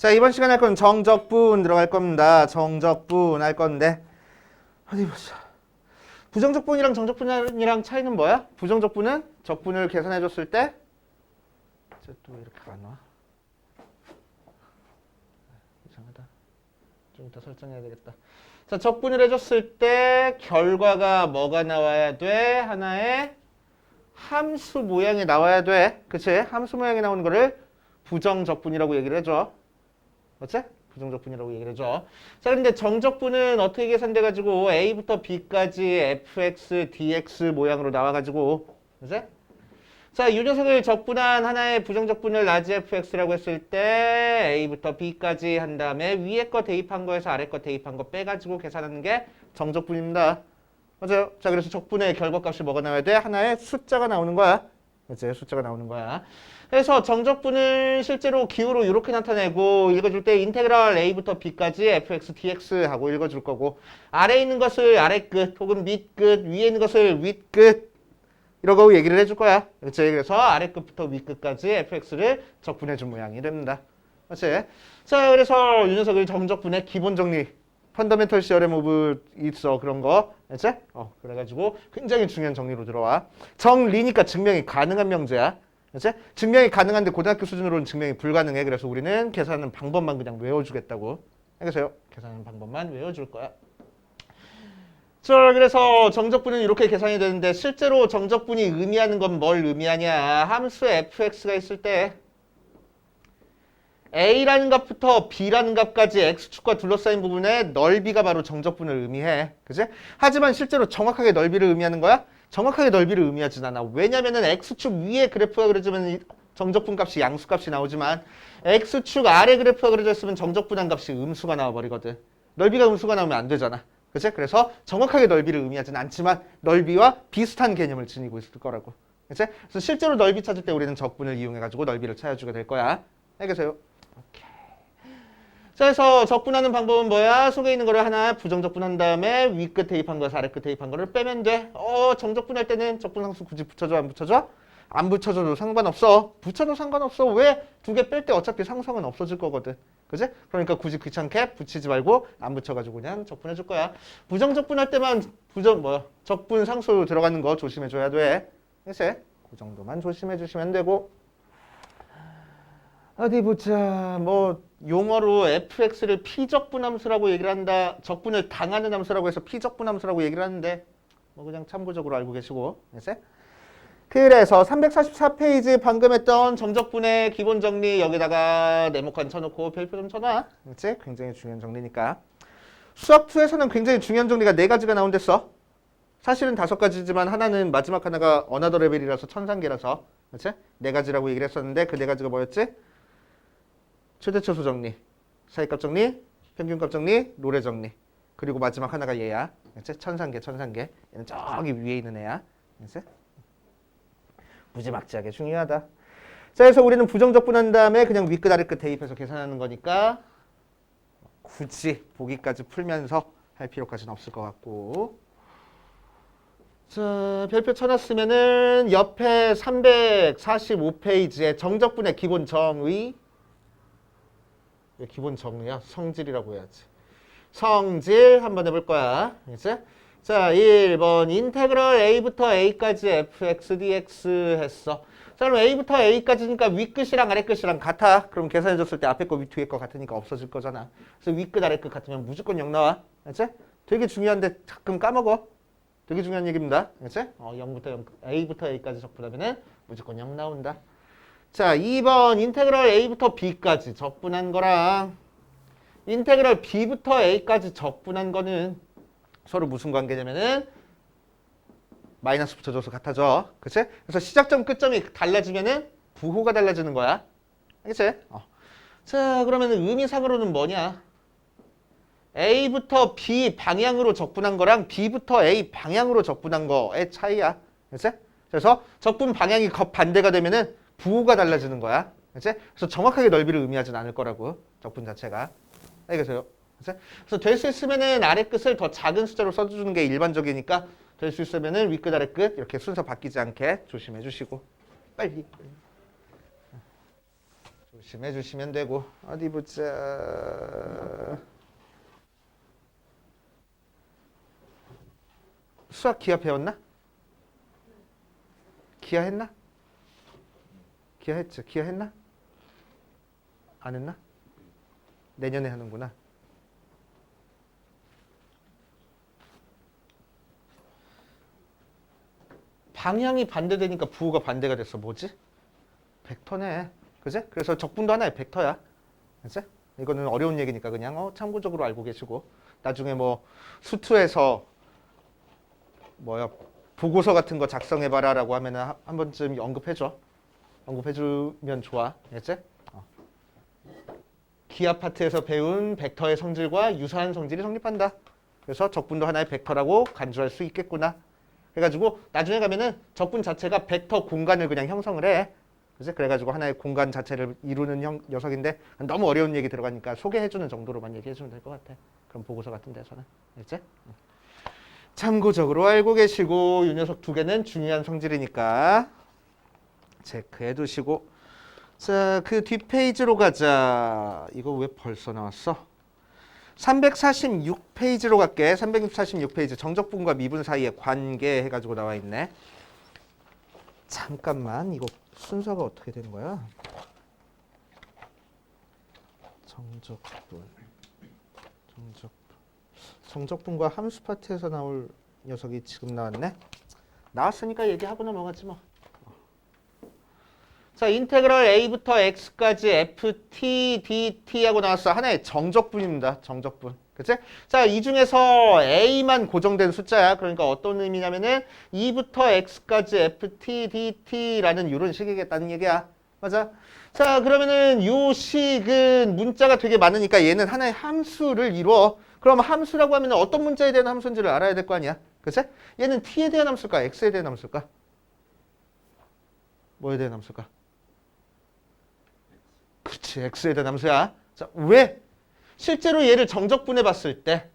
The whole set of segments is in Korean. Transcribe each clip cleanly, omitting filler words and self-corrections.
자, 이번 시간에 할 건 정적분 들어갈 겁니다. 정적분 할 건데 어디 보자. 부정적분이랑 정적분이랑 차이는 뭐야? 부정적분은 적분을 계산해 줬을 때 또 이렇게 안 와. 이상하다. 좀 이따 설정해야 되겠다. 자, 적분을 해줬을 때 결과가 뭐가 나와야 돼? 하나의 함수 모양이 나와야 돼. 그치? 함수 모양이 나오는 거를 부정적분이라고 얘기를 해줘. 맞지? 부정적분이라고 얘기를 해줘. 자, 근데 정적분은 어떻게 계산돼가지고 A부터 B까지 fx, dx 모양으로 나와가지고, 그치? 자, 이 녀석을 적분한 하나의 부정적분을 라지 fx라고 했을 때 A부터 B까지 한 다음에 위에 거 대입한 거에서 아래 거 대입한 거 빼가지고 계산하는 게 정적분입니다. 맞아요? 자, 그래서 적분의 결과값이 뭐가 나와야 돼? 하나의 숫자가 나오는 거야. 그치? 숫자가 나오는 거야. 그래서 정적분을 실제로 기호로 이렇게 나타내고 읽어줄 때 인테그랄 a부터 b까지 fx dx 하고 읽어줄 거고 아래에 있는 것을 아래 끝 혹은 밑 끝, 위에 있는 것을 윗 끝 이러고 얘기를 해줄 거야. 그치? 그래서 아래 끝부터 윗 끝까지 fx를 적분해준 모양이 됩니다. 그치? 자, 그래서 이 녀석을 정적분의 기본 정리 펀더멘털 시어렘 오브 있어 그런 거 알지? 그래가지고 굉장히 중요한 정리로 들어와. 정리니까 증명이 가능한 명제야. 알지? 증명이 가능한데 고등학교 수준으로는 증명이 불가능해. 그래서 우리는 계산하는 방법만 그냥 외워주겠다고. 알겠어요? 계산하는 방법만 외워줄 거야. 자, 그래서 정적분은 이렇게 계산이 되는데 실제로 정적분이 의미하는 건 뭘 의미하냐? 함수 fx가 있을 때 a라는 값부터 b라는 값까지 x축과 둘러싸인 부분의 넓이가 바로 정적분을 의미해. 그치? 하지만 실제로 정확하게 넓이를 의미하는 거야? 정확하게 넓이를 의미하진 않아. 왜냐면은 x축 위에 그래프가 그려지면 정적분 값이 양수값이 나오지만 x축 아래 그래프가 그려져 있으면 정적분한 값이 음수가 나와버리거든. 넓이가 음수가 나오면 안 되잖아. 그치? 그래서 정확하게 넓이를 의미하진 않지만 넓이와 비슷한 개념을 지니고 있을 거라고. 그치? 그래서 실제로 넓이 찾을 때 우리는 적분을 이용해가지고 넓이를 찾아주게 될 거야. 알겠어요? 오케이. 자, 그래서 적분하는 방법은 뭐야? 속에 있는 거를 하나 부정적분한 다음에 위끝 대입한 거에서 아래끝 대입한 거를 빼면 돼. 정적분할 때는 적분상수 굳이 붙여줘? 안 붙여줘? 안 붙여줘도 상관없어. 붙여도 상관없어. 왜? 두 개 뺄 때 어차피 상성은 없어질 거거든. 그지? 그러니까 굳이 귀찮게 붙이지 말고 안 붙여가지고 그냥 적분해줄 거야. 부정적분할 때만 적분 상수 들어가는 거 조심해줘야 돼. 그치? 그 정도만 조심해주시면 되고. 어디 보자. 용어로 fx를 피적분함수라고 얘기를 한다. 적분을 당하는 함수라고 해서 피적분함수라고 얘기를 하는데 그냥 참고적으로 알고 계시고. 그래서 344페이지 방금 했던 정적분의 기본 정리 여기다가 네모칸 쳐놓고 별표 좀 쳐놔. 그렇지? 굉장히 중요한 정리니까. 수학2에서는 굉장히 중요한 정리가 4가지가 나온댔어. 사실은 5가지지만 하나는 마지막 하나가 어나더 레벨이라서 천상계라서 그렇지? 4가지라고 얘기를 했었는데 그 4가지가 뭐였지? 최대초수 정리, 사이값 정리, 평균값 정리, 로레 정리. 그리고 마지막 하나가 얘야. 그치? 천상계. 얘는 저기 위에 있는 애야. 그치? 무지막지하게 중요하다. 자, 그래서 우리는 부정적분한 다음에 그냥 윗끝 아래끝 대입해서 계산하는 거니까 굳이 보기까지 풀면서 할 필요까지는 없을 것 같고. 자, 별표 쳐놨으면은 옆에 345페이지에 정적분의 기본 정의 기본 정의야. 성질이라고 해야지. 성질 한번 해볼 거야. 이제 자, 1번 인테그럴 a부터 a까지 fx dx 했어. 자, 그럼 a부터 a까지니까 윗끝이랑 아래끝이랑 같아. 그럼 계산해줬을 때 앞에 거 뒤에 거 같으니까 없어질 거잖아. 그래서 윗끝 아래끝 같으면 무조건 0 나와. 알지? 되게 중요한데 가끔 까먹어. 되게 중요한 얘기입니다. 알지? 0부터 0, a부터 a까지 적분하면은 무조건 0 나온다. 자, 2번 인테그럴 a부터 b까지 적분한 거랑 인테그럴 b부터 a까지 적분한 거는 서로 무슨 관계냐면은 마이너스 붙여줘서 같아져. 그치? 그래서 시작점 끝점이 달라지면은 부호가 달라지는 거야. 알겠지? 자, 그러면은 의미상으로는 뭐냐? a부터 b 방향으로 적분한 거랑 b부터 a 방향으로 적분한 거의 차이야. 그치? 그래서 적분 방향이 반대가 되면은 부호가 달라지는 거야. 그치? 그래서 정확하게 넓이를 의미하진 않을 거라고. 적분 자체가. 알겠어요? 그래서 될 수 있으면은 아래 끝을 더 작은 숫자로 써주는 게 일반적이니까 될 수 있으면은 윗끝 아래 끝 이렇게 순서 바뀌지 않게 조심해 주시고 빨리. 조심해 주시면 되고. 어디 보자. 수학 기하 배웠나? 기하 했나? 기하 했죠. 기하 했나? 안 했나? 내년에 하는구나. 방향이 반대되니까 부호가 반대가 됐어. 뭐지? 벡터네. 그지? 그래서 적분도 하나의 벡터야. 그지? 이거는 어려운 얘기니까 그냥 참고적으로 알고 계시고. 나중에 뭐 수투에서 뭐야 보고서 같은 거 작성해봐라 라고 하면은 한 번쯤 언급해줘. 언급해주면 좋아. 알겠지? 기하 파트에서 배운 벡터의 성질과 유사한 성질이 성립한다. 그래서 적분도 하나의 벡터라고 간주할 수 있겠구나. 해가지고 나중에 가면은 적분 자체가 벡터 공간을 그냥 형성을 해. 그치? 그래가지고 하나의 공간 자체를 이루는 녀석인데 너무 어려운 얘기 들어가니까 소개해주는 정도로만 얘기해주면 될 것 같아. 그럼 보고서 같은 데서는. 알겠지? 참고적으로 알고 계시고 이 녀석 두 개는 중요한 성질이니까 체크해 두시고. 자, 그 뒷페이지로 가자. 이거 왜 벌써 나왔어? 346페이지로 갈게. 346페이지 정적분과 미분 사이의 관계 해가지고 나와 있네. 잠깐만, 이거 순서가 어떻게 되는 거야? 정적분과 함수 파트에서 나올 녀석이 지금 나왔네. 나왔으니까 얘기하고 넘어가지 뭐. 자, 인테그럴 a부터 x까지 ft dt 하고 나왔어. 하나의 정적분입니다. 정적분. 그치? 자, 이 중에서 a만 고정된 숫자야. 그러니까 어떤 의미냐면은 2부터 x까지 ft dt라는 이런 식이겠다는 얘기야. 맞아? 자, 그러면은 요 식은 문자가 되게 많으니까 얘는 하나의 함수를 이루어. 그럼 함수라고 하면 어떤 문자에 대한 함수인지를 알아야 될 거 아니야. 그치? 얘는 t에 대한 함수일까? x에 대한 함수일까? 뭐에 대한 함수일까? 그렇지, x에 대한 함수야. 자, 왜? 실제로 얘를 정적분해 봤을 때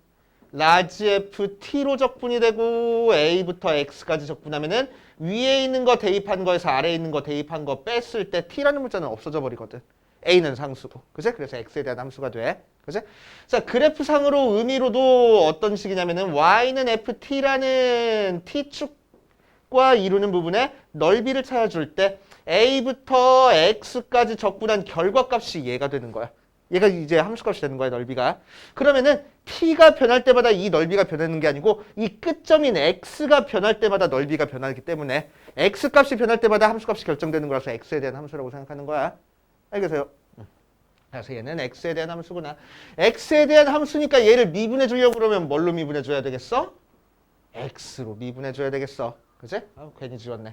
라지 f t로 적분이 되고 a부터 x까지 적분하면은 위에 있는 거 대입한 거에서 아래에 있는 거 대입한 거 뺐을 때 t라는 문자는 없어져 버리거든. a는 상수고. 그치? 그래서 x에 대한 함수가 돼. 그치? 자, 그래프상으로 의미로도 어떤 식이냐면은 y는 ft라는 t축과 이루는 부분에 넓이를 찾아줄 때 a부터 x까지 적분한 결과값이 얘가 되는 거야. 얘가 이제 함수값이 되는 거야, 넓이가. 그러면은 t가 변할 때마다 이 넓이가 변하는 게 아니고 이 끝점인 x가 변할 때마다 넓이가 변하기 때문에 x값이 변할 때마다 함수값이 결정되는 거라서 x에 대한 함수라고 생각하는 거야. 알겠어요? 그래서 얘는 x에 대한 함수구나. x에 대한 함수니까 얘를 미분해 주려고 그러면 뭘로 미분해 줘야 되겠어? x로 미분해 줘야 되겠어. 그치? 괜히 지웠네.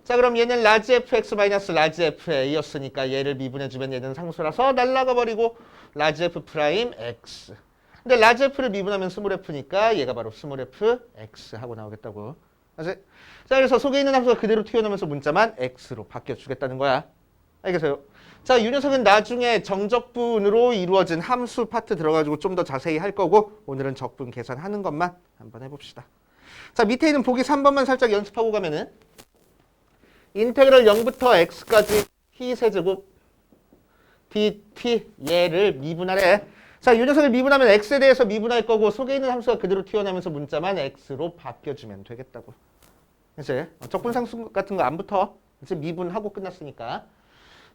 자, 그럼 얘는 라지 fx 마이너스 라지 fa였으니까 얘를 미분해주면 얘는 상수라서 날라가 버리고 라지 f 프라임 x. 근데 라지 f를 미분하면 스몰 f니까 얘가 바로 스몰 f x 하고 나오겠다고. 알지? 자, 그래서 속에 있는 함수가 그대로 튀어나오면서 문자만 x로 바뀌어주겠다는 거야. 알겠어요? 자, 이 녀석은 나중에 정적분으로 이루어진 함수 파트 들어가지고 좀 더 자세히 할 거고 오늘은 적분 계산하는 것만 한번 해봅시다. 자, 밑에 있는 보기 3번만 살짝 연습하고 가면은 인테그럴 0부터 x까지 t 세제곱 dt 얘를 미분하래. 자, 이 녀석을 미분하면 x에 대해서 미분할 거고 속에 있는 함수가 그대로 튀어나오면서 문자만 x로 바뀌어주면 되겠다고. 이제 적분상수 같은 거 안 붙어. 이제 미분하고 끝났으니까.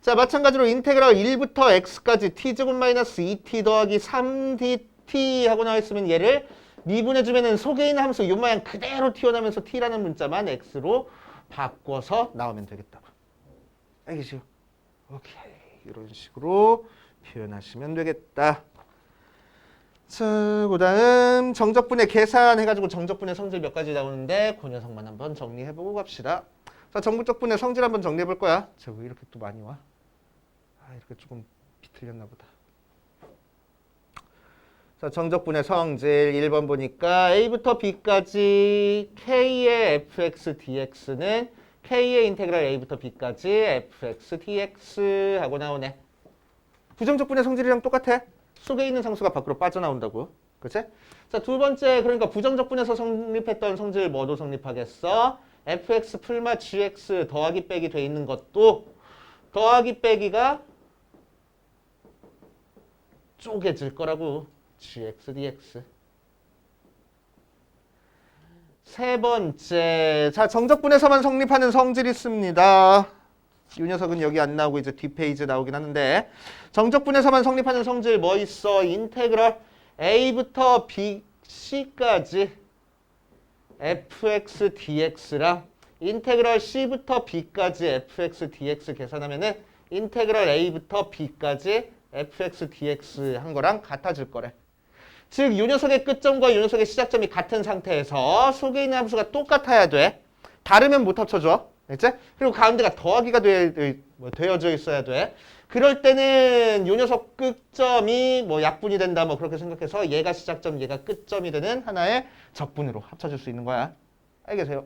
자, 마찬가지로 인테그럴 1부터 x까지 t제곱 마이너스 2t 더하기 3dt 하고 나와 있으면 얘를 미분해주면은 속에 있는 함수 요 모양 그대로 튀어나오면서 t라는 문자만 x로 바꿔서 나오면 되겠다고. 알겠죠? 오케이. 이런 식으로 표현하시면 되겠다. 자, 그 다음 정적분의 계산해가지고 정적분의 성질 몇 가지 나오는데 그 녀석만 한번 정리해보고 갑시다. 자, 정적분의 성질 한번 정리해볼 거야. 자, 왜 이렇게 또 많이 와? 이렇게 조금 비틀렸나 보다. 자, 정적분의 성질 1번 보니까 a부터 b까지 k의 fx dx는 k의 인테그랄 a부터 b까지 fx dx 하고 나오네. 부정적분의 성질이랑 똑같아. 속에 있는 상수가 밖으로 빠져나온다고. 그치? 자, 두 번째 그러니까 부정적분에서 성립했던 성질 뭐도 성립하겠어? fx 풀마 gx 더하기 빼기 돼 있는 것도 더하기 빼기가 쪼개질 거라고. gx dx. 세 번째. 자, 정적분에서만 성립하는 성질이 있습니다. 이 녀석은 여기 안 나오고 이제 뒷페이지에 나오긴 하는데, 정적분에서만 성립하는 성질 뭐 있어? 인테그럴 a부터 bc까지 fx dx랑 인테그럴 c부터 b까지 fx dx 계산하면은 인테그럴 a부터 b까지 fx dx 한 거랑 같아질 거래. 즉, 이 녀석의 끝점과 이 녀석의 시작점이 같은 상태에서 속에 있는 함수가 똑같아야 돼. 다르면 못 합쳐줘. 알겠지? 그리고 가운데가 더하기가 되어져 있어야 돼. 그럴 때는 이 녀석 끝점이 뭐 약분이 된다 뭐 그렇게 생각해서 얘가 시작점, 얘가 끝점이 되는 하나의 적분으로 합쳐질 수 있는 거야. 알겠어요?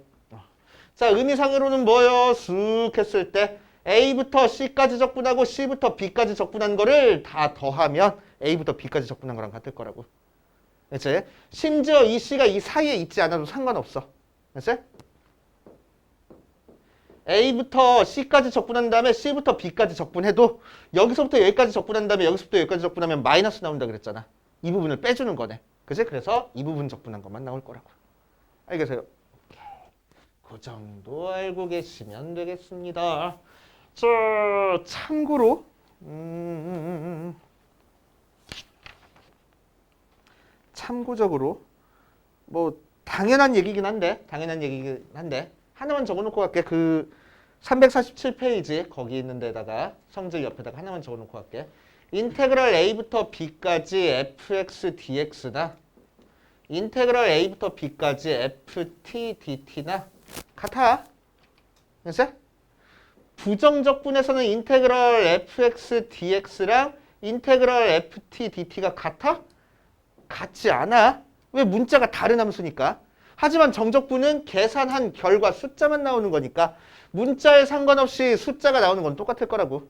자, 의미상으로는 뭐요? 쑥 했을 때 A부터 C까지 적분하고 C부터 B까지 적분한 거를 다 더하면 A부터 B까지 적분한 거랑 같을 거라고. 그치? 심지어 이 C가 이 사이에 있지 않아도 상관없어. 그치? A부터 C까지 적분한 다음에 C부터 B까지 적분해도 여기서부터 여기까지 적분한 다음에 여기서부터 여기까지 적분하면 마이너스 나온다 그랬잖아. 이 부분을 빼주는 거네. 그치? 그래서 이 부분 적분한 것만 나올 거라고. 알겠어요? 그 정도 알고 계시면 되겠습니다. 자, 참고로 참고적으로 뭐 당연한 얘기긴 한데 하나만 적어놓고 갈게. 그 347페이지 거기 있는 데다가 성질 옆에다가 하나만 적어놓고 갈게. 인테그럴 a부터 b까지 fx dx나 인테그럴 a부터 b까지 ft dt나 같아. 됐어? 부정적분에서는 인테그럴 fx dx랑 인테그럴 ft dt가 같아? 같지 않아. 왜? 문자가 다른 함수니까. 하지만 정적분은 계산한 결과 숫자만 나오는 거니까 문자에 상관없이 숫자가 나오는 건 똑같을 거라고.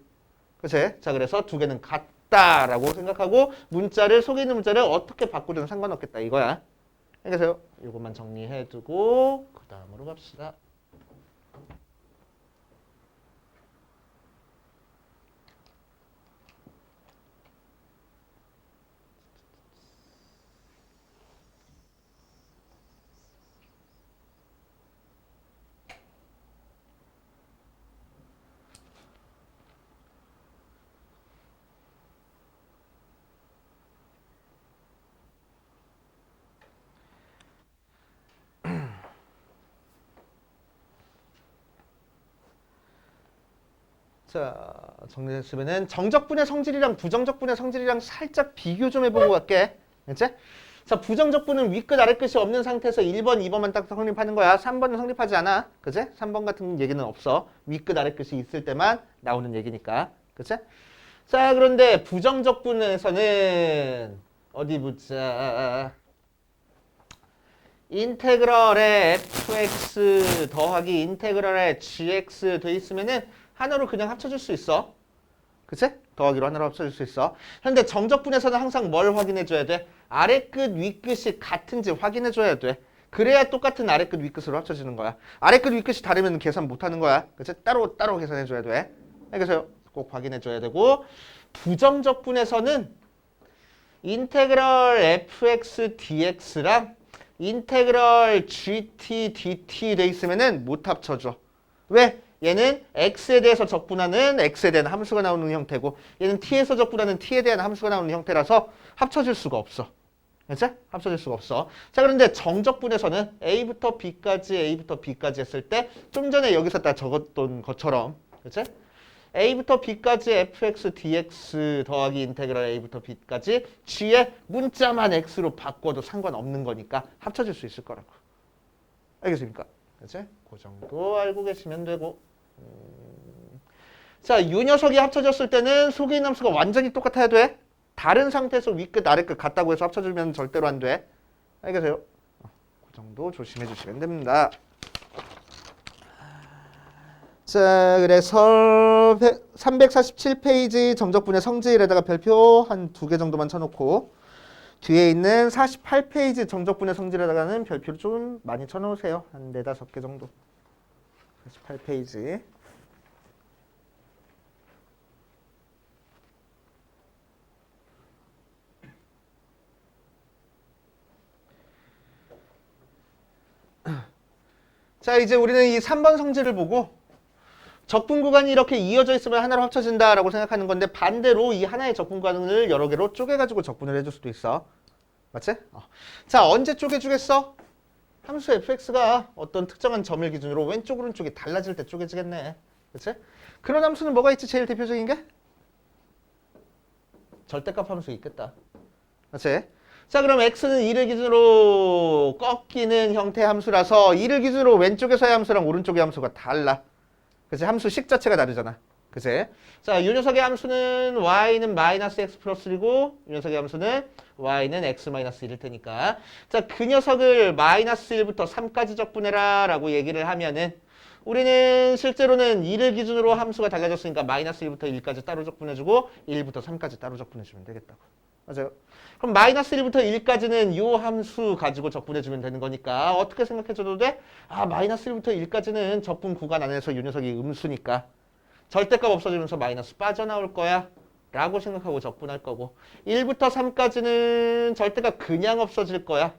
그치? 자, 그래서 두 개는 같다라고 생각하고 문자를, 속에 있는 문자를 어떻게 바꾸든 상관없겠다 이거야. 알겠어요? 이것만 정리해두고 그 다음으로 갑시다. 자, 정리됐으면은 정적분의 성질이랑 부정적분의 성질이랑 살짝 비교 좀 해보고 갈게. 됐지? 자, 부정적분은 윗끝 아래끝이 없는 상태에서 1번, 2번만 딱 성립하는 거야. 3번은 성립하지 않아. 그치? 3번 같은 얘기는 없어. 윗끝 아래끝이 있을 때만 나오는 얘기니까. 그치? 자, 그런데 부정적분에서는 어디 보자. 인테그럴에 fx 더하기 인테그럴에 gx 돼 있으면은 하나로 그냥 합쳐줄 수 있어. 그치? 더하기로 하나로 합쳐줄 수 있어. 그런데 정적분에서는 항상 뭘 확인해줘야 돼? 아래끝, 윗끝이 같은지 확인해줘야 돼. 그래야 똑같은 아래끝, 윗끝으로 합쳐지는 거야. 아래끝, 윗끝이 다르면 계산 못하는 거야. 그치? 따로 계산해줘야 돼. 그래서 꼭 확인해줘야 되고, 부정적분에서는 인테그럴 fx dx랑 인테그럴 gt dt 돼 있으면은 못 합쳐줘. 왜? 얘는 x에 대해서 적분하는 x에 대한 함수가 나오는 형태고 얘는 t에서 적분하는 t에 대한 함수가 나오는 형태라서 합쳐질 수가 없어. 그치? 합쳐질 수가 없어. 자, 그런데 정적분에서는 a부터 b까지 했을 때 좀 전에 여기서 다 적었던 것처럼 그치? a부터 b까지 fx dx 더하기 인테그럴 a부터 b까지 g의 문자만 x로 바꿔도 상관없는 거니까 합쳐질 수 있을 거라고. 알겠습니까? 그치? 그 정도 알고 계시면 되고. 자, 이 녀석이 합쳐졌을 때는 속에 있는 함수가 완전히 똑같아야 돼. 다른 상태에서 윗끝, 아래끝 같다고 해서 합쳐주면 절대로 안 돼. 알겠어요? 그 정도 조심해 주시면 됩니다. 자, 그래서 347페이지 정적분의 성질에다가 별표 한 2개 정도만 쳐놓고 뒤에 있는 48페이지 정적분의 성질에다가는 별표를 좀 많이 쳐놓으세요. 한 4, 5개 정도. 48페이지. 자, 이제 우리는 이 3번 성질을 보고 적분 구간이 이렇게 이어져 있으면 하나로 합쳐진다라고 생각하는 건데 반대로 이 하나의 적분 구간을 여러 개로 쪼개가지고 적분을 해줄 수도 있어. 맞지? 자, 언제 쪼개주겠어? 함수 fx가 어떤 특정한 점을 기준으로 왼쪽 오른쪽이 달라질 때 쪼개지겠네. 그치? 그런 함수는 뭐가 있지? 제일 대표적인 게? 절대값 함수 있겠다. 맞지? 자, 그럼 x는 2를 기준으로 꺾이는 형태의 함수라서 2를 기준으로 왼쪽에서의 함수랑 오른쪽의 함수가 달라. 그치? 함수 식 자체가 다르잖아. 그치? 자, 이 녀석의 함수는 y는 마이너스 x 플러스 1이고 이 녀석의 함수는 y는 x 마이너스 1일 테니까. 자, 그 녀석을 마이너스 1부터 3까지 적분해라 라고 얘기를 하면은 우리는 실제로는 2를 기준으로 함수가 달라졌으니까 마이너스 1부터 1까지 따로 적분해주고 1부터 3까지 따로 적분해주면 되겠다고. 맞아요. 그럼 마이너스 1부터 1까지는 이 함수 가지고 적분해주면 되는 거니까 어떻게 생각해줘도 돼? 아, 마이너스 1부터 1까지는 적분 구간 안에서 이 녀석이 음수니까 절대값 없어지면서 마이너스 빠져나올 거야 라고 생각하고 적분할 거고 1부터 3까지는 절대값 그냥 없어질 거야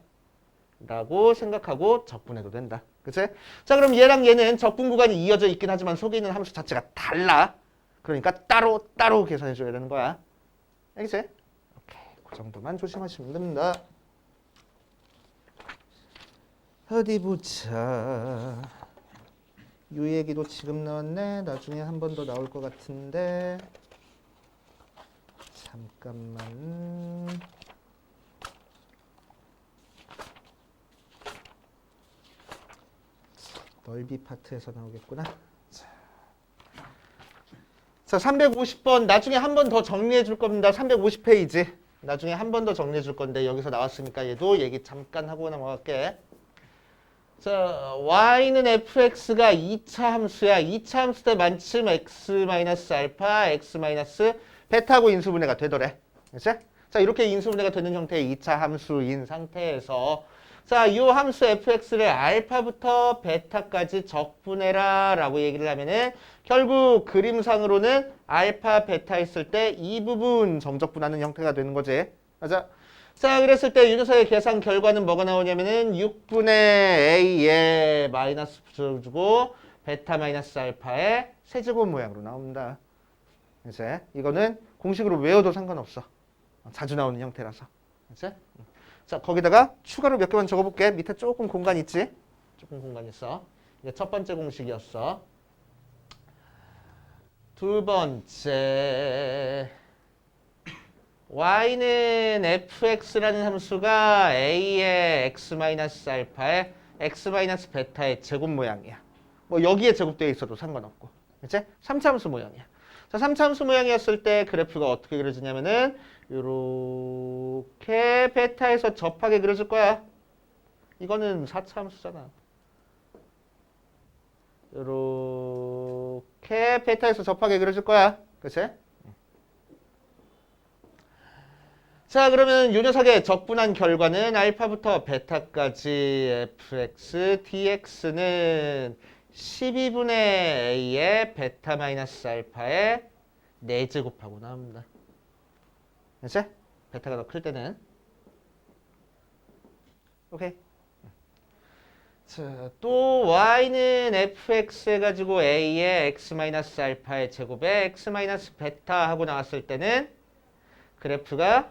라고 생각하고 적분해도 된다. 그치? 자, 그럼 얘랑 얘는 적분 구간이 이어져 있긴 하지만 속에 있는 함수 자체가 달라. 그러니까 따로 계산해줘야 되는 거야. 알겠지? 그 정도만 조심하시면 됩니다. 어디 보자. 이 얘기도 지금 나왔네. 나중에 한 번 더 나올 것 같은데. 잠깐만. 넓이 파트에서 나오겠구나. 자, 350번 나중에 한 번 더 정리해 줄 겁니다. 350페이지. 나중에 한 번 더 정리해 줄 건데 여기서 나왔으니까 얘도 얘기 잠깐 하고 넘어갈게. 자, y는 fx가 2차 함수야. 2차 함수 때 만큼 x-알파, x-베타하고 인수분해가 되더래. 그치? 자, 이렇게 인수분해가 되는 형태의 2차 함수인 상태에서 자, 이 함수 fx를 알파부터 베타까지 적분해라 라고 얘기를 하면은 결국 그림상으로는 알파, 베타 했을 때 이 부분 정적분하는 형태가 되는 거지. 맞아? 자, 그랬을 때 이 녀석의 계산 결과는 뭐가 나오냐면은 6분의 a에 마이너스 붙여주고 베타 마이너스 알파의 세제곱 모양으로 나옵니다. 이제 이거는 공식으로 외워도 상관없어. 자주 나오는 형태라서. 이제 자, 거기다가 추가로 몇 개만 적어볼게. 밑에 조금 공간 있지? 조금 공간 있어. 이게 첫 번째 공식이었어. 두 번째. y는 fx라는 함수가 a의 x-알파의 x-베타의 제곱 모양이야. 뭐 여기에 제곱되어 있어도 상관없고. 그치? 3차 함수 모양이야. 자, 3차 함수 모양이었을 때 그래프가 어떻게 그려지냐면은 요렇게 베타에서 접하게 그려질 거야. 이거는 4차 함수잖아. 요렇게 베타에서 접하게 그려질 거야. 그치? 자, 그러면 이 녀석의 적분한 결과는 알파부터 베타까지 fx dx는 12분의 a의 베타 마이너스 알파의 4제곱하고 나옵니다. 그치? 베타가 더 클 때는. 오케이. 자, 또 y는 fx 해가지고 a의 x 마이너스 알파의 제곱에 x 마이너스 베타 하고 나왔을 때는 그래프가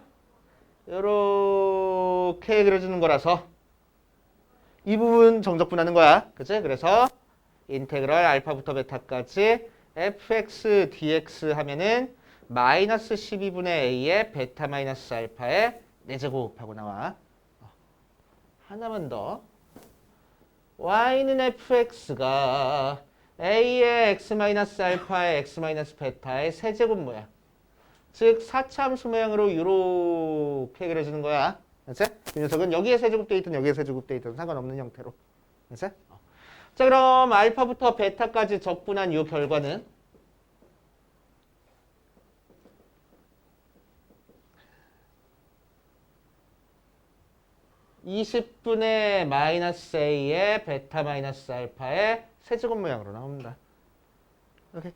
요렇게 그려지는 거라서 이 부분 정적분하는 거야. 그치? 그래서 인테그럴 알파부터 베타까지 fx dx 하면은 마이너스 12분의 a의 베타 마이너스 알파의 4제곱하고 나와. 하나만 더. y는 fx가 a의 x 마이너스 알파의 x 마이너스 베타의 세제곱 모양. 즉 4차 함수 모양으로 이렇게 그려지는 거야. 그치? 이 녀석은 여기에 세제곱돼 있든 여기에 세제곱돼 있든 상관없는 형태로. 그치? 자, 그럼 알파부터 베타까지 적분한 이 결과는 20분의 마이너스 a의 베타 마이너스 알파의 세제곱 모양으로 나옵니다. 이렇게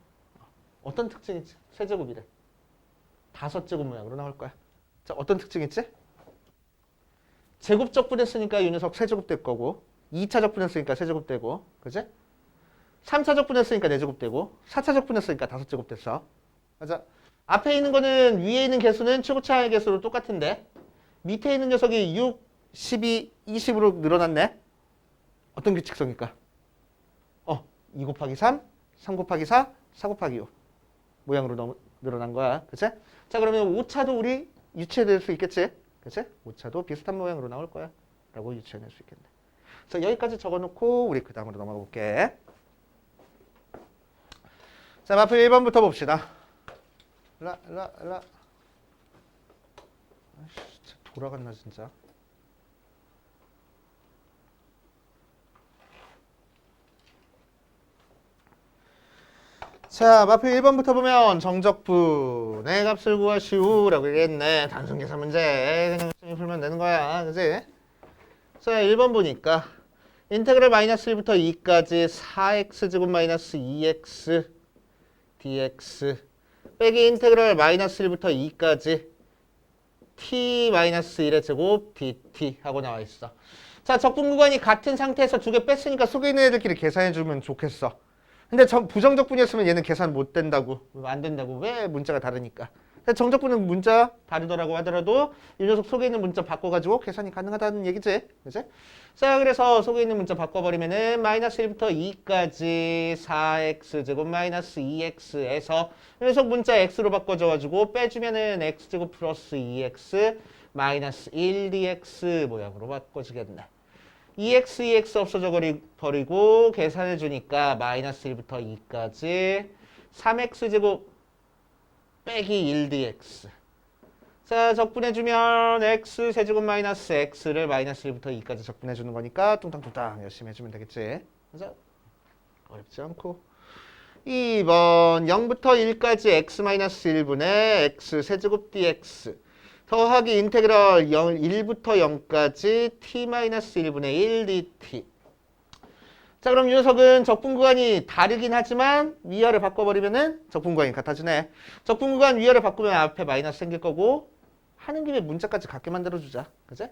어떤 특징이 있지? 세제곱이래. 5제곱 모양으로 나올 거야. 자, 어떤 특징이 있지? 제곱 적분했으니까 이 녀석 세제곱 될 거고 2차 적분했으니까 세제곱 되고, 그지? 3차 적분했으니까 4제곱 되고, 4차 적분했으니까 5제곱 됐어. 맞아. 앞에 있는 거는 위에 있는 개수는 최고차의 개수로 똑같은데 밑에 있는 녀석이 6, 12, 20으로 늘어났네. 어떤 규칙성일까? 2 곱하기 3, 3 곱하기 4, 4 곱하기 6 모양으로 늘어난 거야. 그치? 자, 그러면 5차도 우리 유추해낼 수 있겠지? 그치? 5차도 비슷한 모양으로 나올 거야. 라고 유추해낼 수 있겠네. 자, 여기까지 적어놓고 우리 그 다음으로 넘어가 볼게. 자, 마플 1번부터 봅시다. 아이씨, 진짜 돌아갔나 진짜. 자, 마플 1번부터 보면 정적분의 값을 구하시오라고 얘기했네. 단순 계산 문제. 그냥 열심히 풀면 되는 거야. 그지? 자, 1번 보니까 인테그랄 마이너스 1부터 2까지 4x제곱 마이너스 2x dx 빼기 인테그랄 마이너스 1부터 2까지 t 마이너스 1의 제곱 dt 하고 나와 있어. 자, 적분 구간이 같은 상태에서 두 개 뺐으니까 속에 있는 애들끼리 계산해주면 좋겠어. 근데 부정적분이었으면 얘는 계산 못 된다고. 안 된다고. 왜? 문자가 다르니까. 정적분은 문자 다르더라고 하더라도 이 녀석 속에 있는 문자 바꿔가지고 계산이 가능하다는 얘기지. 그치? 자, 그래서 속에 있는 문자 바꿔버리면은 마이너스 1부터 2까지 4x제곱 마이너스 2x에서 이 녀석 문자 x로 바꿔줘가지고 빼주면은 x제곱 플러스 2x 마이너스 1dx 모양으로 바꿔주겠네. 2x 없어져 버리고 계산해 주니까 마이너스 1부터 2까지 3x제곱 빼기 1dx. 자, 적분해 주면 x 세제곱 마이너스 x를 마이너스 1부터 2까지 적분해 주는 거니까 뚱땅뚱땅 열심히 해주면 되겠지. 그래서 어렵지 않고. 2번 0부터 1까지 x 마이너스 1분의 x 세제곱 dx 더하기 인테그럴 1부터 0까지 t-1분의 1 dt. 자, 그럼 이 녀석은 적분 구간이 다르긴 하지만 위아래 바꿔버리면은 적분 구간이 같아지네. 적분 구간 위아래 바꾸면 앞에 마이너스 생길 거고 하는 김에 문자까지 같게 만들어주자. 그치?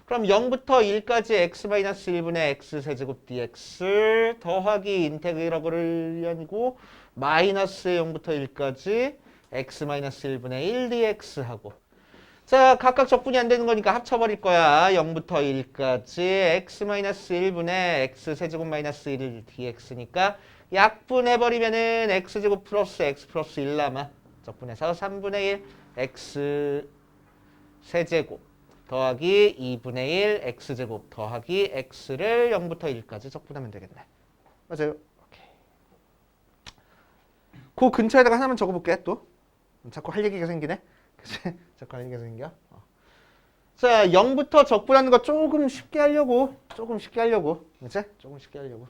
그럼 0부터 1까지 x-1분의 x 세제곱 dx 더하기 인테그럴이 아니고 마이너스 0부터 1까지 x-1분의 1 dx 하고 자, 각각 적분이 안 되는 거니까 합쳐버릴 거야. 0부터 1까지 x-1분의 x 세제곱 마이너스 1 dx니까 약분해버리면은 x제곱 플러스 x 플러스 1 남아. 적분해서 3분의 1 x 세제곱 더하기 2분의 1 x제곱 더하기 x를 0부터 1까지 적분하면 되겠네. 맞아요. 오케이. 그 근처에다가 하나만 적어볼게 또. 자꾸 할 얘기가 생기네. 그치? 자꾸 할 얘기가 생겨. 자, 0부터 적분하는 거 조금 쉽게 하려고. 그치? 조금 쉽게 하려고.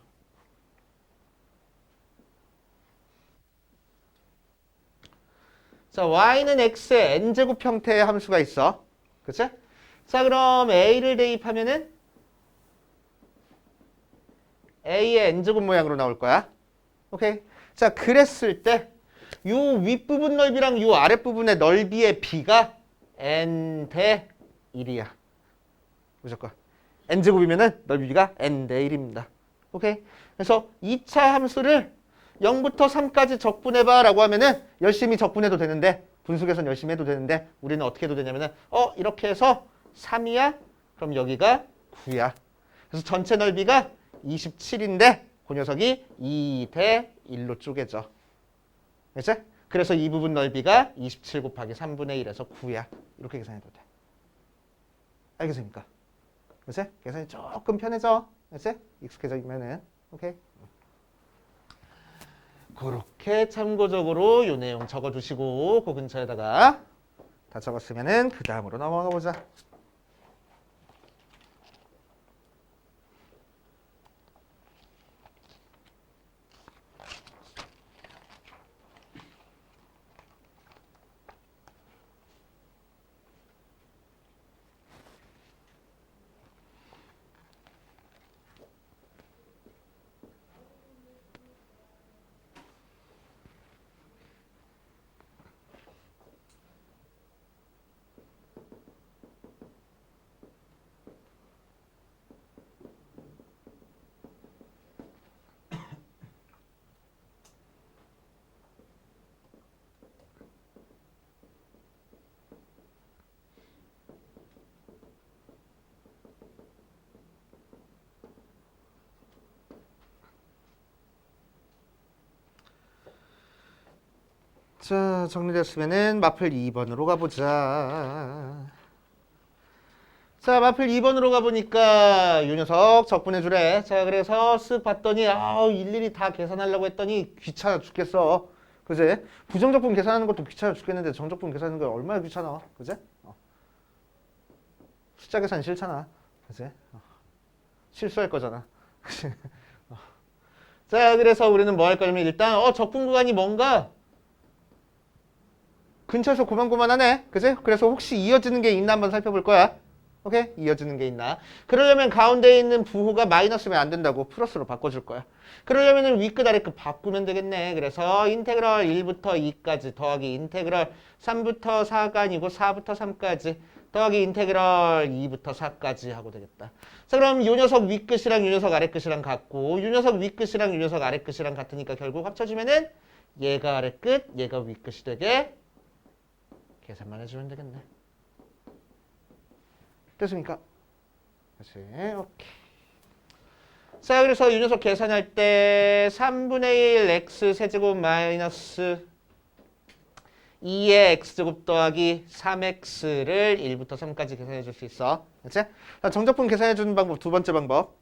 자, y는 x의 n제곱 형태의 함수가 있어. 그치? 자, 그럼 a를 대입하면은 a의 n제곱 모양으로 나올 거야. 오케이. 자, 그랬을 때 요 윗부분 넓이랑 요 아랫부분의 넓이의 비가 n 대 1이야. 무조건. n제곱이면은 넓이가 n 대 1입니다. 오케이. 그래서 2차 함수를 0부터 3까지 적분해봐 라고 하면은 열심히 적분해도 되는데 분수계산 열심히 해도 되는데 우리는 어떻게 해도 되냐면은 이렇게 해서 3이야? 그럼 여기가 9야. 그래서 전체 넓이가 27인데 그 녀석이 2 대 1로 쪼개져. 그치? 그래서 이 부분 넓이가 27 곱하기 3분의 1에서 9야. 이렇게 계산해도 돼. 알겠습니까? 그치? 계산이 조금 편해져. 그치? 익숙해지면은. 오케이? 그렇게 참고적으로 이 내용 적어두시고 그 근처에다가 다 적었으면은 그 다음으로 넘어가 보자. 자, 정리됐으면은 마플 2번으로 가보자. 자, 마플 2번으로 가보니까 이 녀석 적분해 주래. 자, 그래서 쓱 봤더니 일일이 다 계산하려고 했더니 귀찮아 죽겠어. 그지? 부정적분 계산하는 것도 귀찮아 죽겠는데 정적분 계산하는 거 얼마나 귀찮아. 그지? 숫자 계산 싫잖아. 그지? 실수할 거잖아. 자, 그래서 우리는 뭐 할 거냐면 일단 적분 구간이 뭔가 근처에서 고만고만하네. 그지? 그래서 혹시 이어지는 게 있나 한번 살펴볼 거야. 오케이? 이어지는 게 있나. 그러려면 가운데에 있는 부호가 마이너스면 안 된다고 플러스로 바꿔줄 거야. 그러려면 위끝 아래끝 바꾸면 되겠네. 그래서 인테그럴 1부터 2까지 더하기 인테그럴 3부터 4가 아니고 4부터 3까지 더하기 인테그럴 2부터 4까지 하고 되겠다. 자, 그럼 요 녀석 위끝이랑 요 녀석 아래끝이랑 같고 요 녀석 위끝이랑 요 녀석 아래끝이랑 같으니까 결국 합쳐주면은 얘가 아래끝, 얘가 위끝이 되게 계산만 해주면 되겠네. 됐습니까? 그렇지. 오케이. 자, 그래서 이 녀석 계산할 때 3분의 1 x 세제곱 마이너스 2의 x제곱 더하기 3x를 1부터 3까지 계산해 줄 수 있어. 그렇지? 자, 정적분 계산해 주는 방법 두 번째 방법.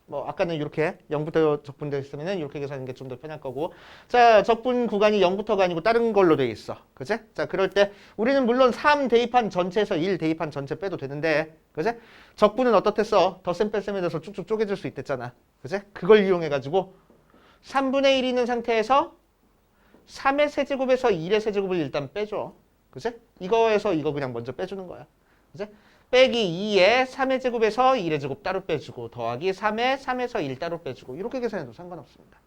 뭐 아까는 이렇게 0부터 적분되어 있으면 이렇게 계산하는 게 좀 더 편할 거고. 자, 적분 구간이 0부터가 아니고 다른 걸로 돼 있어. 그치? 자, 그럴 때 우리는 물론 3 대입한 전체에서 1 대입한 전체 빼도 되는데, 그치? 적분은 어떻댔어? 덧셈 뺄셈에 대해서 쭉쭉 쪼개질 수 있댔잖아. 그치? 그걸 이용해가지고 3분의 1 있는 상태에서 3의 세제곱에서 1의 세제곱을 일단 빼줘. 그치? 이거에서 이거 그냥 먼저 빼주는 거야. 그치? 빼기 2에 3의 제곱에서 1의 제곱 따로 빼주고 더하기 3에 3에서 1 따로 빼주고 이렇게 계산해도 상관없습니다.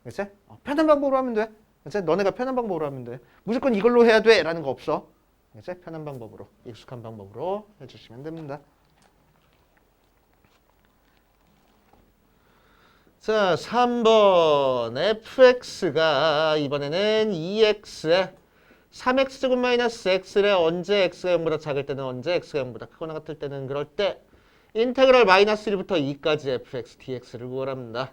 그치? 편한 방법으로 하면 돼. 그치? 너네가 편한 방법으로 하면 돼. 무조건 이걸로 해야 돼 라는 거 없어. 그치? 편한 방법으로, 익숙한 방법으로 해주시면 됩니다. 자, 3번 fx가 이번에는 2x에 3x제곱 마이너스 x를 언제 x가 0보다 작을 때는 언제 x가 0보다 크거나 같을 때는 그럴 때 인테그럴 마이너스 1부터 2까지 fx dx를 구하랍니다.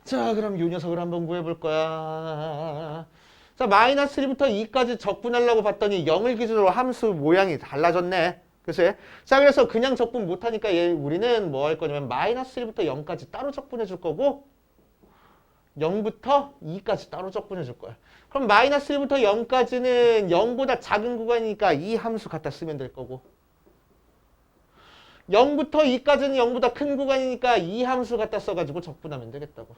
자, 그럼 이 녀석을 한번 구해볼 거야. 자, 마이너스 1부터 2까지 적분하려고 봤더니 0을 기준으로 함수 모양이 달라졌네. 그치? 자, 그래서 그냥 적분 못하니까 우리는 뭐 할 거냐면 마이너스 1부터 0까지 따로 적분해 줄 거고 0부터 2까지 따로 적분해 줄 거야. 그럼 마이너스 1부터 0까지는 0보다 작은 구간이니까 이 함수 갖다 쓰면 될 거고 0부터 2까지는 0보다 큰 구간이니까 이 함수 갖다 써가지고 적분하면 되겠다고.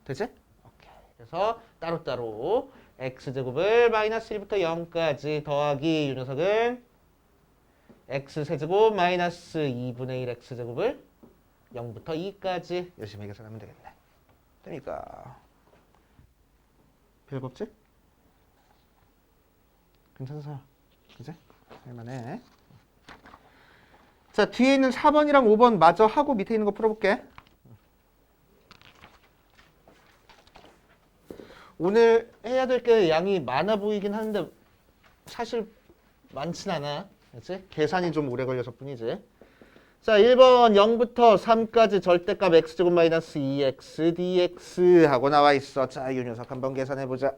되지? 오케이. 그래서 따로따로 x제곱을 마이너스 1부터 0까지 더하기 이 녀석은 x세제곱 마이너스 2분의 1 x제곱을 0부터 2까지 열심히 계산하면 되겠네. 되니까 별거 없지? 괜찮아. 그지? 할만해. 자, 뒤에 있는 4번이랑 5번 마저 하고 밑에 있는 거 풀어볼게. 오늘 해야 될 게 양이 많아 보이긴 하는데 사실 많진 않아. 그치? 계산이 좀 오래 걸려서 뿐이지. 자, 1번 0부터 3까지 절대값 x제곱 마이너스 2x dx 하고 나와 있어. 자, 이 녀석 한번 계산해보자.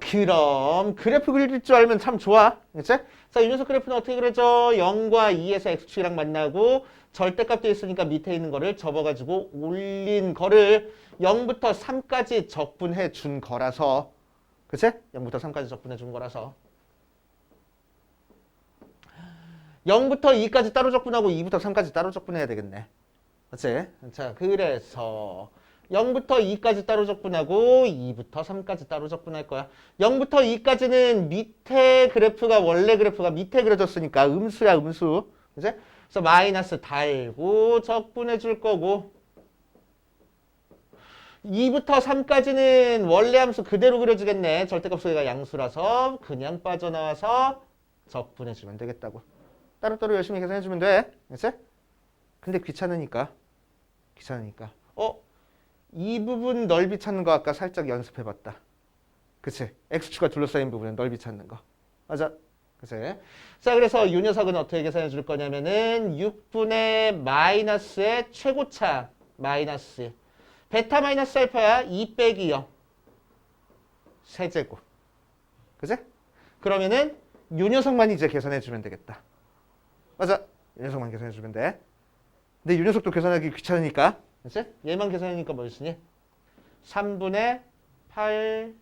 그럼 그래프 그릴 줄 알면 참 좋아. 그치? 자, 이 녀석 그래프는 어떻게 그려져? 0과 2에서 x축이랑 만나고 절대값 돼 있으니까 밑에 있는 거를 접어가지고 올린 거를 0부터 3까지 적분해 준 거라서 그치? 0부터 3까지 적분해 준 거라서 0부터 2까지 따로 적분하고 2부터 3까지 따로 적분해야 되겠네. 그치? 자, 그래서 0부터 2까지 따로 적분하고 2부터 3까지 따로 적분할 거야. 0부터 2까지는 밑에 그래프가 원래 그래프가 밑에 그려졌으니까 음수야, 음수. 그치? 그래서 마이너스 달고 적분해 줄 거고 2부터 3까지는 원래 함수 그대로 그려지겠네. 절대값 소개가 양수라서 그냥 빠져나와서 적분해 주면 되겠다고. 따로따로 열심히 계산해 주면 돼. 그치? 근데 귀찮으니까. 이 부분 넓이 찾는 거 아까 살짝 연습해 봤다. 그치? x축과 둘러싸인 부분은 넓이 찾는 거. 맞아. 그치? 자, 그래서 이 녀석은 어떻게 계산해 줄 거냐면은 6분의 마이너스의 최고차 마이너스 베타 마이너스 알파야 2 빼기 0 세제곱. 그지? 그러면은 요 녀석만 이제 계산해주면 되겠다. 맞아. 요 녀석만 계산해주면 돼. 근데 요 녀석도 계산하기 귀찮으니까. 그치? 얘만 계산하니까 뭐였으니? 3분의 8,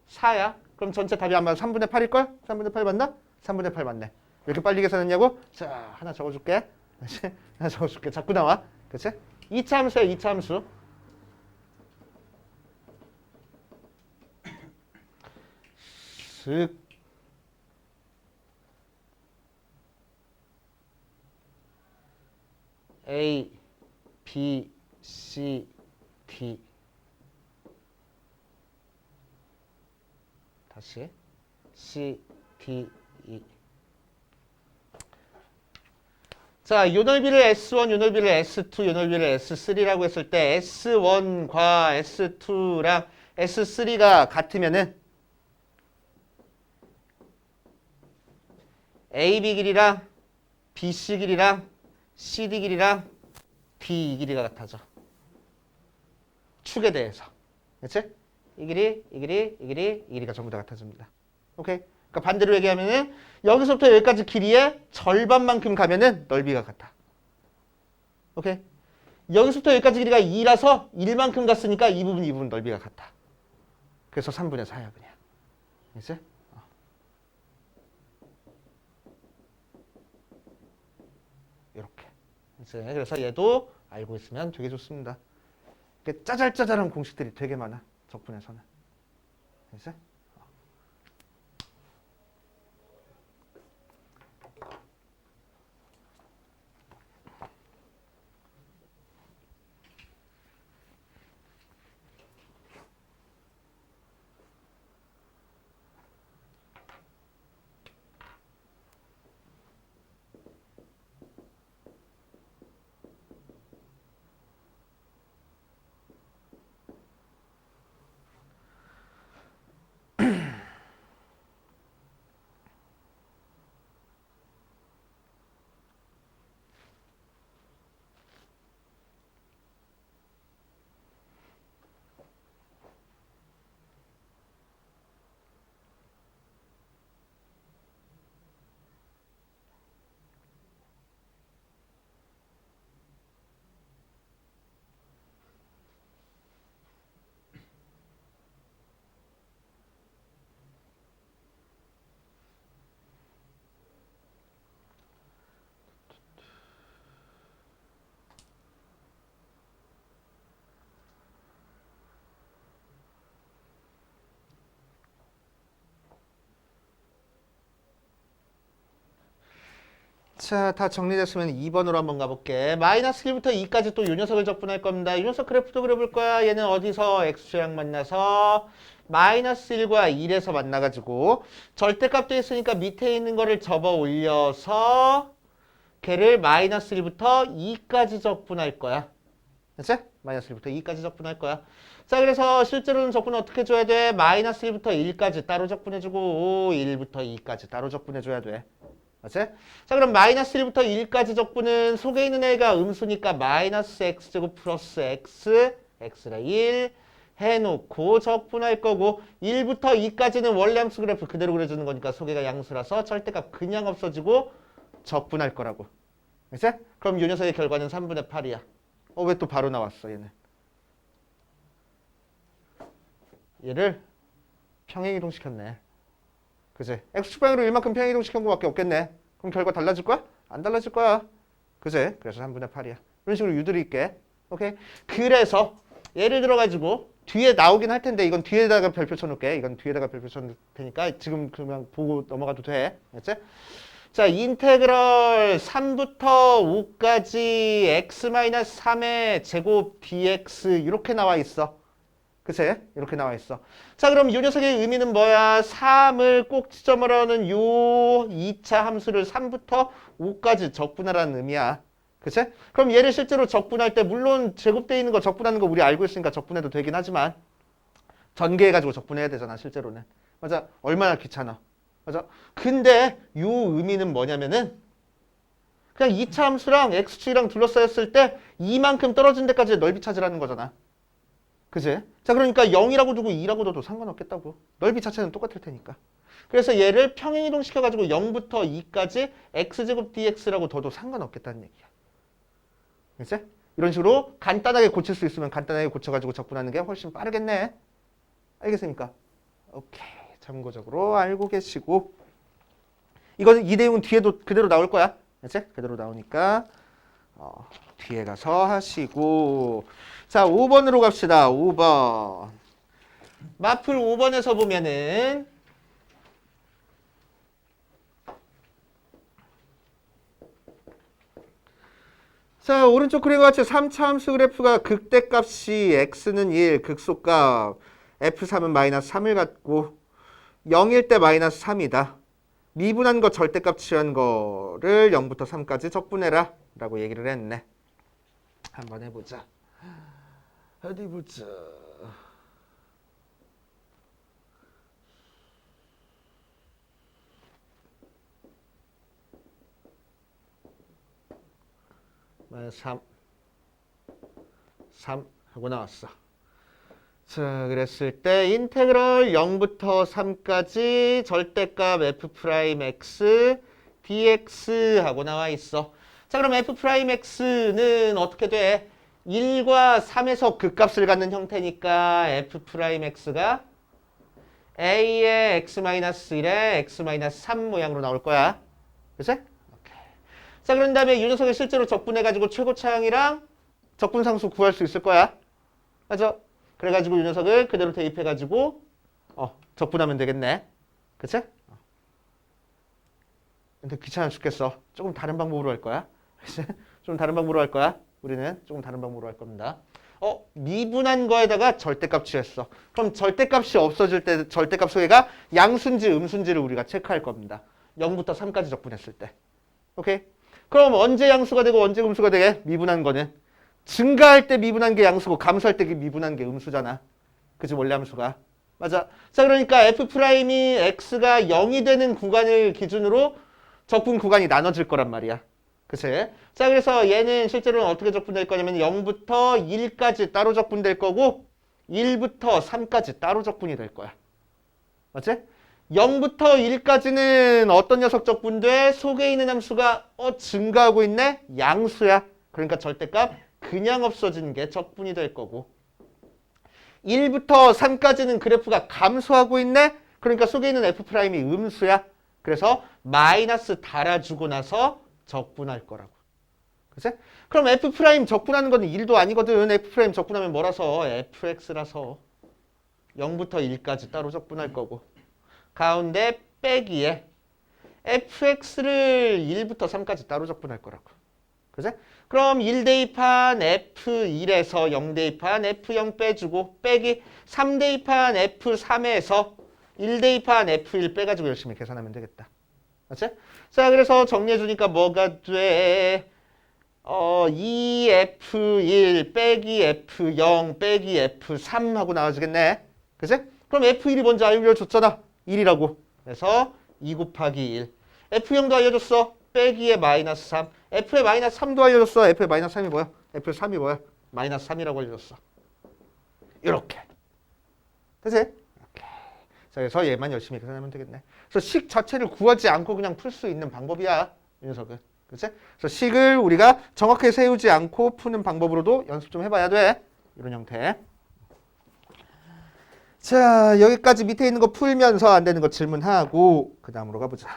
4야. 그럼 전체 답이 아마 3분의 8일걸? 3분의 8 맞나? 3분의 8 맞네. 왜 이렇게 빨리 계산했냐고? 자, 하나 적어줄게. 하나 적어줄게. 자꾸 나와. 그치? 2차 함수야, 2차 함수. 슥. A, B, C, D. 다시 C, D, E. 자, 요 넓이를 S1, 요 넓이를 S2, 요 넓이를 S3라고 했을 때 S1과 S2랑 S3가 같으면은 AB 길이랑 BC 길이랑 CD 길이랑 D 길이가 같아져. 축에 대해서. 그치? 이 길이, 이 길이, 이 길이, 이 길이가 전부 다 같아집니다. 오케이? 그러니까 반대로 얘기하면은 여기서부터 여기까지 길이의 절반만큼 가면은 넓이가 같아. 오케이? 여기서부터 여기까지 길이가 2라서 1만큼 갔으니까 이 부분 넓이가 같아. 그래서 3분의 4야 그냥. 그치? 이렇게. 그래서 얘도 알고 있으면 되게 좋습니다. 짜잘짜잘한 공식들이 되게 많아. 적분에서는. 그치? 자, 다 정리됐으면 2번으로 한번 가볼게. 마이너스 1부터 2까지 또 요 녀석을 적분할 겁니다. 이 녀석 그래프도 그려볼 거야. 얘는 어디서 x좌양 만나서 마이너스 1과 1에서 만나가지고 절대값도 있으니까 밑에 있는 거를 접어 올려서 걔를 마이너스 1부터 2까지 적분할 거야. 됐지? 마이너스 1부터 2까지 적분할 거야. 자, 그래서 실제로는 적분 어떻게 줘야 돼? 마이너스 1부터 1까지 따로 적분해주고 1부터 2까지 따로 적분해줘야 돼. 맞지? 자, 그럼 마이너스 1부터 1까지 적분은 속에 있는 애가 음수니까 마이너스 x제곱 플러스 x, x가 1 해놓고 적분할 거고 1부터 2까지는 원래 함수 그래프 그대로 그려주는 거니까 속에가 양수라서 절대값 그냥 없어지고 적분할 거라고. 그치? 그럼 요 녀석의 결과는 3분의 8이야. 왜 또 바로 나왔어 얘는? 얘를 평행이동 시켰네. 그치? x축방향으로 1만큼 평행이동 시킨 거밖에 없겠네. 그럼 결과 달라질 거야? 안 달라질 거야. 그치? 그래서 3분의 8이야. 이런 식으로 유도리 있게. 오케이? 그래서 예를 들어가지고 뒤에 나오긴 할 텐데 이건 뒤에다가 별표 쳐놓을게. 이건 뒤에다가 별표 쳐놓을 테니까 지금 그냥 보고 넘어가도 돼. 알겠지? 자, 인테그럴 3부터 5까지 x-3의 제곱 dx 이렇게 나와 있어. 그치? 이렇게 나와 있어. 자, 그럼 이 녀석의 의미는 뭐야? 3을 꼭 지점으로 하는 요 2차 함수를 3부터 5까지 적분하라는 의미야. 그치? 그럼 얘를 실제로 적분할 때 물론 제곱되어 있는 거 적분하는 거 우리 알고 있으니까 적분해도 되긴 하지만 전개해가지고 적분해야 되잖아, 실제로는. 맞아. 얼마나 귀찮아. 맞아. 근데 요 의미는 뭐냐면은 그냥 2차 함수랑 x축이랑 둘러싸였을 때 이만큼 떨어진 데까지 넓이 찾으라는 거잖아. 그지? 자, 그러니까 0이라고 두고 2라고 둬도 상관없겠다고. 넓이 자체는 똑같을 테니까. 그래서 얘를 평행이동 시켜가지고 0부터 2까지 x제곱 dx라고 둬도 상관없겠다는 얘기야. 그치? 이런 식으로 간단하게 고칠 수 있으면 간단하게 고쳐가지고 적분하는 게 훨씬 빠르겠네. 알겠습니까? 오케이. 참고적으로 알고 계시고. 이거는 이 내용은 뒤에도 그대로 나올 거야. 그치? 그대로 나오니까 뒤에 가서 하시고. 자, 5번으로 갑시다. 5번. 마플 5번에서 보면은 자, 오른쪽 그림과 같이 3차 함수 그래프가 극대값이 x는 1, 극소값 f3은 마이너스 3을 갖고 0일 때 마이너스 3이다. 미분한 거 절대값 취한 거를 0부터 3까지 적분해라 라고 얘기를 했네. 한번 해보자. 어디 보자. 마이너스 3 하고 나왔어. 자, 그랬을 때 인테그럴 0부터 3까지 절대값 f'x dx 하고 나와 있어. 자, 그럼 f'x는 어떻게 돼? 1과 3에서 극값을 갖는 형태니까 f'x가 a의 x-1에 x-3 모양으로 나올 거야. 그치? 자, 그런 다음에 이 녀석을 실제로 적분해가지고 최고차항이랑 적분상수 구할 수 있을 거야. 맞아? 그래가지고 이 녀석을 그대로 대입해가지고 적분하면 되겠네. 그치? 근데 귀찮아 죽겠어. 조금 다른 방법으로 할 거야. 좀 다른 방법으로 할 거야. 우리는 조금 다른 방법으로 할 겁니다. 미분한 거에다가 절대값 취했어. 그럼 절대값이 없어질 때 절대값 소개가 양수인지 음수인지를 우리가 체크할 겁니다. 0부터 3까지 적분했을 때. 오케이? 그럼 언제 양수가 되고 언제 음수가 되게? 미분한 거는 증가할 때 미분한 게 양수고 감소할 때 미분한 게 음수잖아. 그치? 원래 함수가. 맞아. 자, 그러니까 f'이 x가 0이 되는 구간을 기준으로 적분 구간이 나눠질 거란 말이야. 그치? 자, 그래서 얘는 실제로는 어떻게 적분될 거냐면 0부터 1까지 따로 적분될 거고 1부터 3까지 따로 적분이 될 거야. 맞지? 0부터 1까지는 어떤 녀석 적분돼? 속에 있는 함수가 증가하고 있네? 양수야. 그러니까 절대값 그냥 없어지는 게 적분이 될 거고 1부터 3까지는 그래프가 감소하고 있네? 그러니까 속에 있는 f'이 음수야. 그래서 마이너스 달아주고 나서 적분할 거라고. 그치? 그럼 f' 적분하는 건 1도 아니거든. f' 적분하면 뭐라서? fx라서 0부터 1까지 따로 적분할 거고 가운데 빼기에 fx를 1부터 3까지 따로 적분할 거라고. 그치? 그럼 1 대입한 f1에서 0 대입한 f0 빼주고 빼기 3 대입한 f3에서 1 대입한 f1 빼가지고 열심히 계산하면 되겠다. 맞지? 자, 그래서 정리해주니까 뭐가 돼? 2f1 빼기 f0 빼기 f3 하고 나와주겠네. 그치? 그럼 f1이 먼저 알려줬잖아. 1이라고. 그래서 2 곱하기 1. f0도 알려줬어. 빼기에 마이너스 3. f의 마이너스 3도 알려줬어. f의 마이너스 3이 뭐야? f의 3이 뭐야? 마이너스 3이라고 알려줬어. 이렇게. 되지? 이렇게. 자, 그래서 얘만 열심히 계산하면 되겠네. 그래서 식 자체를 구하지 않고 그냥 풀 수 있는 방법이야. 이 녀석은. 그치? 그래서 식을 우리가 정확하게 세우지 않고 푸는 방법으로도 연습 좀 해봐야 돼. 이런 형태. 자, 여기까지 밑에 있는 거 풀면서 안 되는 거 질문하고 그 다음으로 가보자.